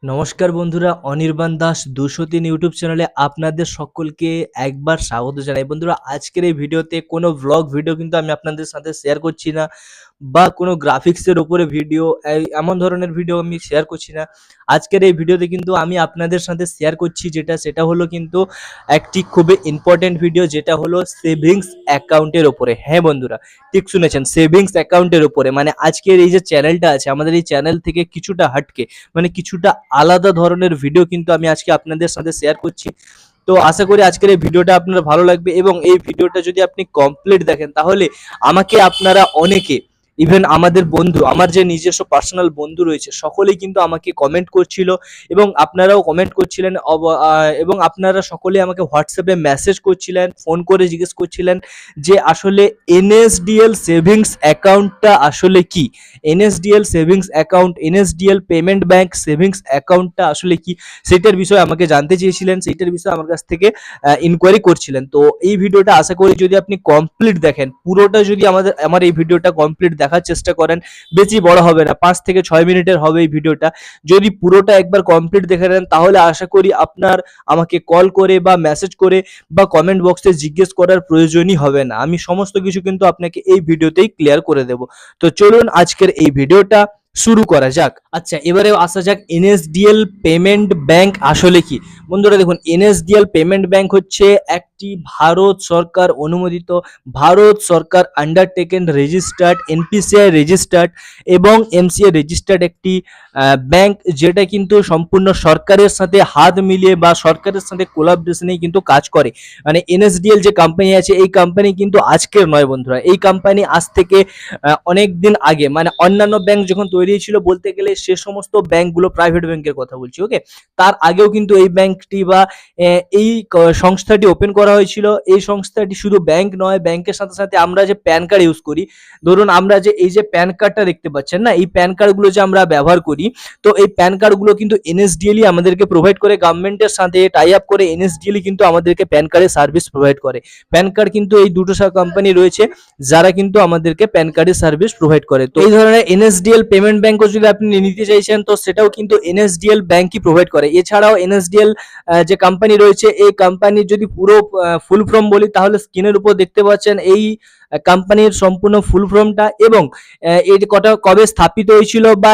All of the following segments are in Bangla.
নমস্কার বন্ধুরা, অনির্বাণ দাস ২০৩ ইউটিউব চ্যানেলে আপনাদের সকলকে একবার স্বাগত জানাই। বন্ধুরা, আজকের এই ভিডিওতে কোনো ভ্লগ ভিডিও কিন্তু আমি আপনাদের সাথে শেয়ার করছি না বা কোনো গ্রাফিক্সের উপরে ভিডিও এমন ধরনের ভিডিও আমি শেয়ার করছি না। আজকের এই ভিডিওতে কিন্তু আমি আপনাদের সাথে শেয়ার করছি সেটা হলো কিন্তু একটি খুবই ইম্পর্টেন্ট ভিডিও, যেটা হলো সেভিংস অ্যাকাউন্টের উপরে। হ্যাঁ বন্ধুরা, ঠিক শুনেছেন, সেভিংস অ্যাকাউন্টের উপরে। মানে আজকের এই যে চ্যানেলটা আছে, আমাদের এই চ্যানেল থেকে কিছুটা হাটকে, মানে কিছুটা আলাদা ধরনের ভিডিও কিন্তু আমি আজকে আপনাদের সাথে শেয়ার করছি। তো আশা করি আজকের এই ভিডিওটা আপনার ভালো লাগবে, এবং এই ভিডিওটা যদি আপনি কমপ্লিট দেখেন তাহলে আমাকে আপনারা অনেকে, ইভেন আমাদের বন্ধু, আমার যে নিজস্ব পার্সোনাল বন্ধু রয়েছে, সকলেই কিন্তু আমাকে কমেন্ট করছিল, এবং আপনারাও কমেন্ট করছিলেন, এবং আপনারা সকলে আমাকে হোয়াটসঅ্যাপে মেসেজ করছিলেন, ফোন করে জিজ্ঞেস করছিলেন যে আসলে এনএসডিএল সেভিংস অ্যাকাউন্টটা আসলে কি, NSDL savings account, NSDL payment bank savings অ্যাকাউন্টটা আসলে কি, সেটার বিষয়ে আমাকে জানতে চেয়েছিলেন, সেইটার বিষয়ে আমার কাছ থেকে ইনকোয়ারি করছিলেন। তো এই ভিডিওটা আশা করি যদি আপনি কমপ্লিট দেখেন, পুরোটা যদি আমার এই ভিডিওটা কমপ্লিট দেখার চেষ্টা করেন, বেশি বড় হবে না, 5 থেকে 6 মিনিটের হবে এই ভিডিওটা। যদি পুরোটা একবার কমপ্লিট দেখে নেন তাহলে আশা করি আপনার আমাকে কল করে বা মেসেজ করে বা কমেন্ট বক্সে জিজ্ঞেস করার প্রয়োজনই হবে না। আমি সমস্ত কিছু কিন্তু আপনাকে এই ভিডিওতেই ক্লিয়ার করে দেব। তো চলুন আজকের এই ভিডিওটা শুরু করা যাক। আচ্ছা, এবারে আসা যাক এনএসডিএল পেমেন্ট ব্যাংক আসলে কি। বন্ধুরা দেখুন, এনএসডিএল পেমেন্ট ব্যাংক হচ্ছে একটি ভারত সরকার অনুমোদিত, ভারত সরকার আন্ডারটেকেন, রেজিস্টার্ড, এনপিসিআই রেজিস্টার্ড এবং এমসিআই রেজিস্টার্ড একটি ব্যাংক, যেটা কিন্তু সম্পূর্ণ সরকারের সাথে হাত মিলিয়ে বা সরকারের সাথে কোলাবরেশনেই কিন্তু কাজ করে। মানে এনএসডিএল যে কোম্পানি আছে, এই কোম্পানি কিন্তু আজকের নয় বন্ধুরা, এই কোম্পানি আজ থেকে অনেক দিন আগে, মানে অন্যান্য ব্যাংক যখন তৈরি ছিল, বলতে গেলে সে সমস্ত ব্যাংকগুলো, প্রাইভেট ব্যাংকের কথা বলছি, ওকে, তার আগেও কিন্তু এই ব্যাংকটি বা এই সংস্থাটি ওপেন করা হয়েছিল। এই সংস্থাটি শুধু ব্যাংক নয়, ব্যাংকের সাথে সাথে আমরা যে প্যান কার্ড ইউজ করি, ধরুন আমরা যে এই যে প্যান কার্ডটা দেখতে পাচ্ছেন না, এই প্যান কার্ডগুলো যে আমরা ব্যবহার করি, তো এই প্যান কার্ডগুলো কিন্তু এনএসডিএলই আমাদেরকে প্রোভাইড করে, গভর্নমেন্টের সাথে টাই আপ করে এনএসডিএলই কিন্তু আমাদেরকে প্যান কার্ডের সার্ভিস প্রোভাইড করে। প্যান কার্ড কিন্তু এই দুটো কোম্পানি রয়েছে যারা কিন্তু আমাদেরকে প্যান কার্ডের সার্ভিস প্রোভাইড করে। তো এই ধরনের এনএসডিএল পেমেন্ট ব্যাংকও যদি আপনি নিতে চাইছেন, তো সেটাও কিন্তু এনএসডিএল ব্যাংকই প্রোভাইড করে। এছাড়াও এনএসডিএল যে কোম্পানি রয়েছে, এই কোম্পানির যদি পুরো ফুল ফর্ম বলি, তাহলে স্ক্রিনের উপর দেখতে পাচ্ছেন এই কোম্পানির সম্পূর্ণ ফুল ফর্মটা, এবং এর কবে স্থাপিত হয়েছিল বা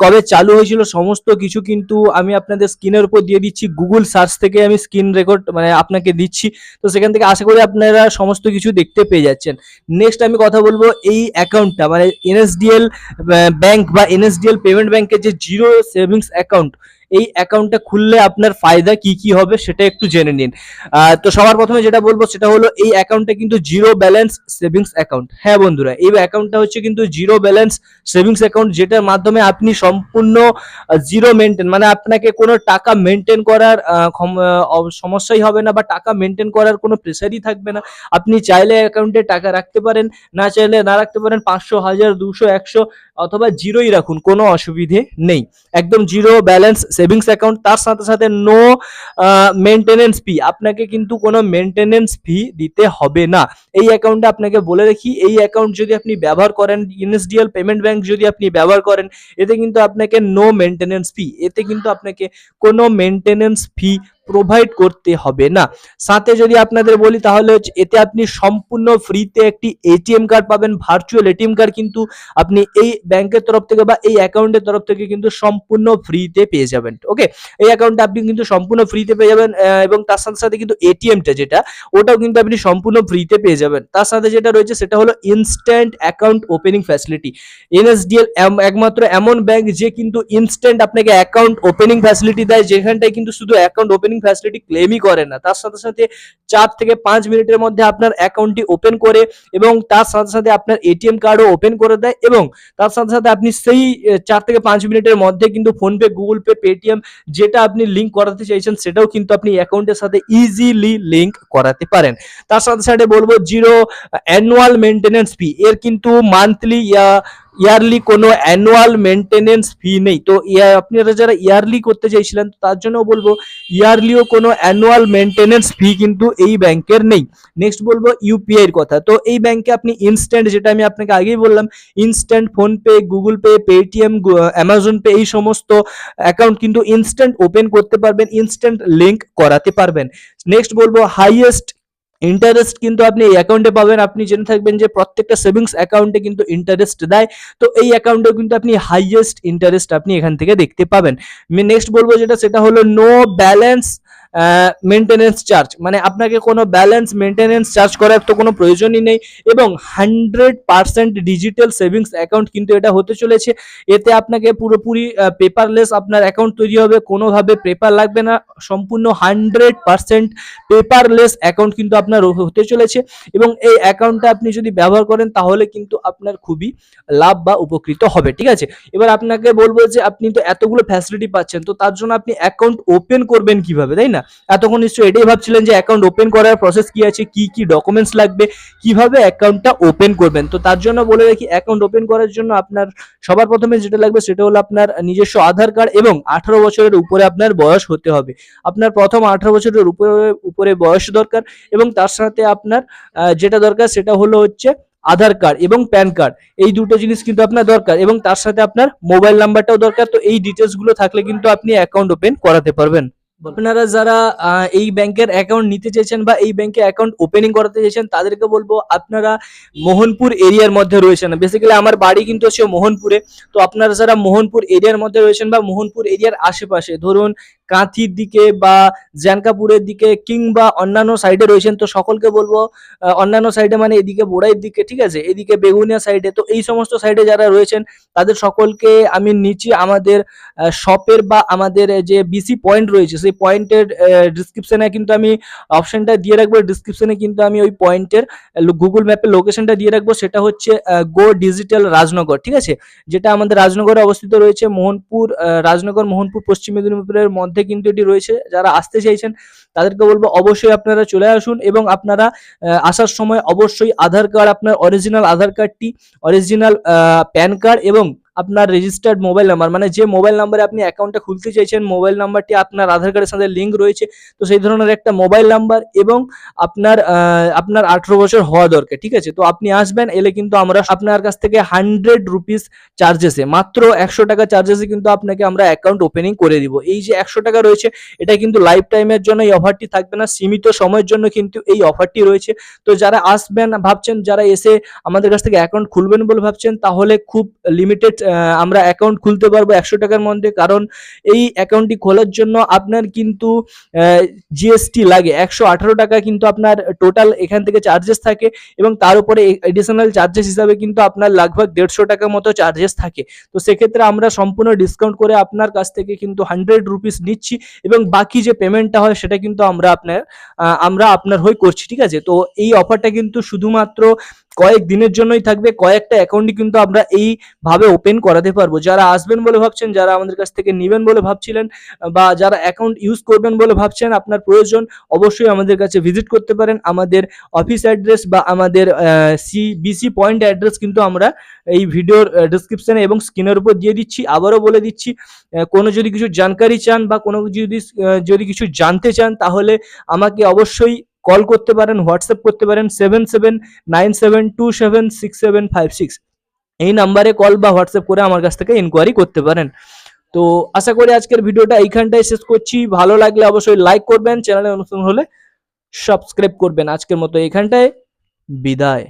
কবে চালু হয়েছিল, সমস্ত কিছু কিন্তু আমি আপনাদের স্ক্রিনের উপর দিয়ে দিচ্ছি। গুগল সার্চ থেকে আমি স্ক্রিন রেকর্ড মানে আপনাকে দিচ্ছি, তো সেখান থেকে আশা করি আপনারা সমস্ত কিছু দেখতে পেয়ে যাচ্ছেন। নেক্সট আমি কথা বলবো এই অ্যাকাউন্টটা, মানে এনএসডিএল ব্যাংক বা এনএসডিএল পেমেন্ট ব্যাংকের যে জিরো সেভিংস অ্যাকাউন্ট, এই অ্যাকাউন্টটা খুললে আপনার ফায়দা কি কি হবে সেটা একটু জেনে নিন। তো সবার প্রথমে যেটা বলবো সেটা হলো, এই অ্যাকাউন্টটা কিন্তু জিরো ব্যালেন্স সেভিংস অ্যাকাউন্ট। হ্যাঁ বন্ধুরা, এই অ্যাকাউন্টটা হচ্ছে কিন্তু জিরো ব্যালেন্স সেভিংস অ্যাকাউন্ট, যেটার মাধ্যমে আপনি সম্পূর্ণ জিরো মেনটেন, মানে আপনাকে কোনো টাকা মেনটেন করার সমস্যাই হবে না, বা টাকা মেনটেন করার কোনো প্রেসারই থাকবে না। আপনি চাইলে অ্যাকাউন্টে টাকা রাখতে পারেন, না চাইলে না রাখতে পারেন, 500, 1000, 200, 100 অথবা জিরোই রাখুন, কোনো অসুবিধে নেই। একদম জিরো ব্যালেন্স সেভিংস অ্যাকাউন্ট, তার সাথে সাথে নো মেনটেনেন্স ফি, আপনাকে কিন্তু কোনো মেনটেনেন্স ফি দিতে হবে না। এই অ্যাকাউন্টে আপনাকে বলে রাখি, এই অ্যাকাউন্ট যদি আপনি ব্যবহার করেন, এনএসডিএল পেমেন্ট ব্যাংক যদি আপনি ব্যবহার করেন, এতে কিন্তু আপনাকে নো মেনটেনেন্স ফি, এতে কিন্তু আপনাকে কোনো মেনটেনেন্স ফি প্রোভাইড করতে হবে না। সাথে যদি আপনাদের বলি, তাহলে এতে আপনি সম্পূর্ণ ফ্রিতে একটি এটিএম কার্ড পাবেন, ভার্চুয়াল এটিএম কার্ড কিন্তু আপনি এই ব্যাংকের তরফ থেকে বা এই অ্যাকাউন্টের তরফ থেকে কিন্তু সম্পূর্ণ ফ্রিতে পেয়ে যাবেন। ওকে, এই অ্যাকাউন্টটা আপনি কিন্তু সম্পূর্ণ ফ্রিতে পেয়ে যাবেন, এবং তার সাথে সাথে কিন্তু এটিএমটা যেটা, ওটাও কিন্তু আপনি সম্পূর্ণ ফ্রিতে পেয়ে যাবেন। তার সাথে যেটা রয়েছে সেটা হলো instant account opening facility. NSDL একমাত্র এমন ব্যাংক যে কিন্তু ইনস্ট্যান্ট আপনাকে অ্যাকাউন্ট ওপেনিং ফ্যাসিলিটি দেয়, যেখানটায় কিন্তু শুধু অ্যাকাউন্ট ওপেনিং ফ্যাসিলিটি ক্লেমই করে না, তার সাথে সাথে 4 থেকে 5 মিনিটের মধ্যে আপনার অ্যাকাউন্টটি ওপেন করে, এবং তার সাথে সাথে আপনার এটিএম কার্ডও ওপেন করে দেয়, এবং তার সাথে সাথে আপনি সেই 4 থেকে 5 মিনিটের মধ্যে কিন্তু ফোনপে, গুগল পে, পেটিএম যেটা আপনি লিঙ্ক করাতে চাইছেন, সেটাও কিন্তু আপনি অ্যাকাউন্টের সাথে ইজিলি লিঙ্ক করাতে পারেন। তার সাথে সাথে বলবো জিরো অ্যানুয়াল মেনটেনেন্স ফি, এর কিন্তু মান্থলি ইয়ারলি কোনো অ্যানুয়াল মেনটেনেন্স ফি নেই। তো আপনারা যারা ইয়ারলি করতে চাইছিলেন, তার জন্য বলবো ইয়ারলিও কোনো অ্যানুয়াল মেনটেনেন্স ফি কিন্তু এই ব্যাংকের নেই। নেক্সট বলবো ইউপিআই এর কথা। তো এই ব্যাংকে আপনি ইনস্ট্যান্ট, যেটা আমি আপনাকে আগেই বললাম, instant PhonePe, Google pay, Paytm, Amazon pay এই সমস্ত অ্যাকাউন্ট কিন্তু ইনস্ট্যান্ট ওপেন করতে পারবেন, ইনস্ট্যান্ট লিঙ্ক করাতে পারবেন। নেক্সট বলবো হাইয়েস্ট ইন্টারেস্ট কিন্তু আপনি এই অ্যাকাউন্টে পাবেন। আপনি জেনে থাকবেন যে প্রত্যেকটা সেভিংস অ্যাকাউন্টে কিন্তু ইন্টারেস্ট দেয়, তো এই অ্যাকাউন্টেও কিন্তু আপনি হাইয়েস্ট ইন্টারেস্ট আপনি এখান থেকে দেখতে পাবেন। আমি নেক্সট বলবো যেটা, সেটা হলো নো ব্যালেন্স মেনটেনেন্স চার্জ, মানে আপনাকে কোনো ব্যালেন্স মেনটেনেন্স চার্জ করার তো কোনো প্রয়োজনই নেই, এবং 100% ডিজিটাল সেভিংস অ্যাকাউন্ট কিন্তু এটা হতে চলেছে। এতে আপনাকে পুরোপুরি পেপারলেস আপনার অ্যাকাউন্ট তৈরি হবে, কোনোভাবে পেপার লাগবে না, সম্পূর্ণ 100% পেপারলেস অ্যাকাউন্ট কিন্তু আপনার হতে চলেছে। এবং এই অ্যাকাউন্টটা আপনি যদি ব্যবহার করেন তাহলে কিন্তু আপনার খুবই লাভ বা উপকৃত হবে, ঠিক আছে। এবার আপনাকে বলবো যে আপনি তো এতগুলো ফ্যাসিলিটি পাচ্ছেন, তো তার জন্য আপনি অ্যাকাউন্ট ওপেন করবেন কিভাবে, তাই না? এতক্ষণ নিশ্চয়ই এটাই ভাবছিলেন যে অ্যাকাউন্ট ওপেন করার প্রসেস কি আছে, কি কি ডকুমেন্টস লাগবে, কিভাবে অ্যাকাউন্টটা ওপেন করবেন। তো তার জন্য বলে রাখি, অ্যাকাউন্ট ওপেন করার জন্য আপনার সবার প্রথমে যেটা লাগবে সেটা হলো আপনার নিজস্ব আধার কার্ড, এবং 18 বছরের উপরে আপনার বয়স হতে হবে। আপনার প্রথম 18 বছরের উপরে বয়স দরকার, এবং তার সাথে আপনার যেটা দরকার সেটা হলো হচ্ছে আধার কার্ড এবং প্যান কার্ড, এই দুটো জিনিস কিন্তু আপনার দরকার, এবং তার সাথে আপনার মোবাইল নাম্বারটাও দরকার। তো এই ডিটেলস গুলো থাকলে কিন্তু আপনি অ্যাকাউন্ট ওপেন করাতে পারবেন। আপনারা যারা এই ব্যাংকের অ্যাকাউন্ট নিতে চাইছেন বা এই ব্যাংকে অ্যাকাউন্ট ওপেনিং করাতে চাইছেন, তাদেরকে বলবো আপনারা মোহনপুর এরিয়ার মধ্যে রয়েছেন। বেসিক্যালি আমার বাড়ি কিন্তু হচ্ছে মোহনপুরে। তো আপনারা যারা মোহনপুর এরিয়ার মধ্যে রয়েছেন বা মোহনপুর এরিয়ার আশেপাশে, ধরুন কাঁথির দিকে বা জানকাপুরের দিকে কিংবা অন্যান্য সাইডে রয়েছেন, তো সকলকে বলবো অন্যান্য সাইডে মানে এদিকে বোড়াইর দিকে, ঠিক আছে, এদিকে বেগুনিয়া সাইডে, তো এই সমস্ত সাইডে যারা রয়েছেন তাদের সকলকে আমি নিচে আমাদের শপের বা আমাদের যে বিসি পয়েন্ট রয়েছে সেই পয়েন্টের ডিসক্রিপশনে কিন্তু আমি অপশনটা দিয়ে রাখবো। ডিসক্রিপশনে কিন্তু আমি ওই পয়েন্টের গুগল ম্যাপের লোকেশনটা দিয়ে রাখবো। সেটা হচ্ছে গো ডিজিটাল রাজনগর, ঠিক আছে, যেটা আমাদের রাজনগরে অবস্থিত রয়েছে। মোহনপুর রাজনগর মোহনপুর পশ্চিম মেদিনীপুরের মধ্যে কিন্তু এটি রয়েছে। যারা আসতে চাইছেন তাদেরকে বলবো অবশ্যই আপনারা চলে আসুন, এবং আপনারা আসার সময় অবশ্যই আধার কার্ড, আপনার অরিজিনাল আধার কার্ডটি, অরিজিনাল প্যান কার্ড এবং আপনার রেজিস্টার্ড মোবাইল নাম্বার, মানে যে মোবাইল নাম্বারে আপনি অ্যাকাউন্টটা খুলতে চাইছেন মোবাইল নাম্বারটি আপনার আধার কার্ডের সাথে লিঙ্ক রয়েছে, তো সেই ধরনের একটা মোবাইল নাম্বার, এবং আপনার 18 বছর হওয়া দরকার, ঠিক আছে। তো আপনি আসবেন, এলে কিন্তু আমরা আপনার কাছ থেকে 100 রুপিস চার্জেসে, মাত্র 100 টাকা চার্জেসে কিন্তু আপনাকে আমরা অ্যাকাউন্ট ওপেনিং করে দিব। এই যে 100 টাকা রয়েছে এটা কিন্তু লাইফ টাইমের জন্য এই অফারটি থাকবে না, সীমিত সময়ের জন্য কিন্তু এই অফারটি রয়েছে। তো যারা আসবেন ভাবছেন, যারা এসে আমাদের কাছ থেকে অ্যাকাউন্ট খুলবেন বলে ভাবছেন, তাহলে খুব লিমিটেড আমরা অ্যাকাউন্ট খুলতে পারবো 100 টাকার মধ্যে, কারণ এই অ্যাকাউন্টটি খোলার জন্য আপনার কিন্তু জিএসটি লাগে 118 টাকা কিন্তু আপনার টোটাল এখান থেকে চার্জেস থাকে, এবং তার উপরে এডিশনাল চার্জেস হিসাবে কিন্তু আপনার লগভগ 150 টাকার মতো চার্জেস থাকে। তো সেক্ষেত্রে আমরা সম্পূর্ণ ডিসকাউন্ট করে আপনার কাছ থেকে কিন্তু 100 রুপিস নিচ্ছি, এবং বাকি যে পেমেন্টটা হয় সেটা কিন্তু আমরা আপনার হয়ে করছি, ঠিক আছে। তো এই অফারটা কিন্তু শুধুমাত্র কয়েক দিনের জন্যই থাকবে, কয়েকটা অ্যাকাউন্টই কিন্তু আমরা এইভাবে ওপেন করাতে পারবো। যারা আসবেন বলে ভাবছেন, যারা আমাদের কাছ থেকে নেবেন বলে ভাবছিলেন, বা যারা অ্যাকাউন্ট ইউজ করবেন বলে ভাবছেন, আপনার প্রয়োজন, অবশ্যই আমাদের কাছে ভিজিট করতে পারেন। আমাদের অফিস অ্যাড্রেস বা আমাদের বিসি পয়েন্ট অ্যাড্রেস কিন্তু আমরা এই ভিডিওর ডিসক্রিপশনে এবং স্ক্রিনের উপর দিয়ে দিচ্ছি। আবারও বলে দিচ্ছি, কোনো যদি কিছু জানকারি চান বা কোনো যদি কিছু জানতে চান, তাহলে আমাকে অবশ্যই কল করতে পারেন, হোয়াটসঅ্যাপ করতে পারেন 7797276756, এই নাম্বারে কল বা হোয়াটসঅ্যাপ করে আমার কাছ থেকে ইনকোয়ারি করতে পারেন। তো আশা করি আজকের ভিডিওটা এইখানটায় শেষ করছি। ভালো লাগলে অবশ্যই লাইক করবেন, চ্যানেলে নতুন হলে সাবস্ক্রাইব করবেন। আজকের মতো এইখানটায় বিদায়।